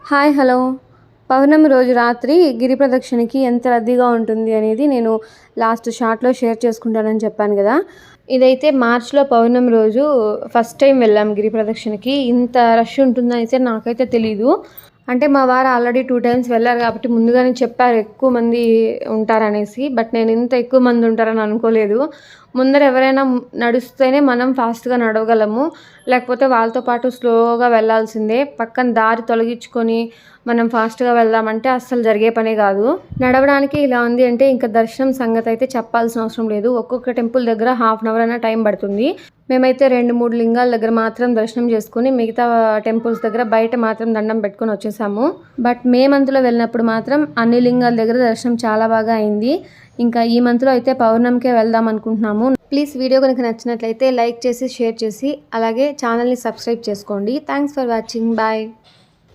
Hi hello. పౌర్ణమి రోజు రాత్రి గిరి ప్రదక్షిణకి ఎంత రద్దీగా ఉంటుంది అనేది నేను లాస్ట్ షార్ట్లో షేర్ చేసుకుంటానని చెప్పాను కదా. ఇదైతే మార్చ్లో పౌర్ణమి రోజు ఫస్ట్ టైం వెళ్ళాం గిరి ప్రదక్షిణకి. ఇంత రష్ ఉంటుందని అయితే నాకైతే తెలీదు. అంటే మా వారు ఆల్రెడీ 2 టైమ్స్ వెళ్ళారు కాబట్టి ముందుగానే చెప్పారు ఎక్కువ మంది ఉంటారనేసి. బట్ నేను ఇంత ఎక్కువ మంది ఉంటారని అనుకోలేదు. ముందర ఎవరైనా నడుస్తేనే మనం ఫాస్ట్గా నడవగలము, లేకపోతే వాళ్ళతో పాటు స్లోగా వెళ్ళాల్సిందే. పక్కన దారి తొలగించుకొని మనం ఫాస్ట్గా వెళ్దామంటే అస్సలు జరిగే పనే కాదు. నడవడానికి ఇలా ఉంది అంటే ఇంకా దర్శనం సంగతి అయితే చెప్పాల్సిన అవసరం లేదు. ఒక్కొక్క టెంపుల్ దగ్గర ½ అన్ అవర్ అయినా టైం పడుతుంది. మేమైతే 2-3 లింగాల దగ్గర మాత్రం దర్శనం చేసుకుని మిగతా టెంపుల్స్ దగ్గర బయట మాత్రం దండం పెట్టుకొని వచ్చేసాము. బట్ మే మంత్లో వెళ్ళినప్పుడు మాత్రం అన్ని లింగాల దగ్గర దర్శనం చాలా బాగా అయింది. ఇంకా ఈ మంత్లో అయితే పౌర్ణమికే వెళ్దాం అనుకుంటున్నాము. ప్లీజ్ వీడియో కనుక నచ్చినట్లయితే లైక్ చేసి షేర్ చేసి అలాగే ఛానల్ని సబ్స్క్రైబ్ చేసుకోండి. Thanks for watching. బాయ్.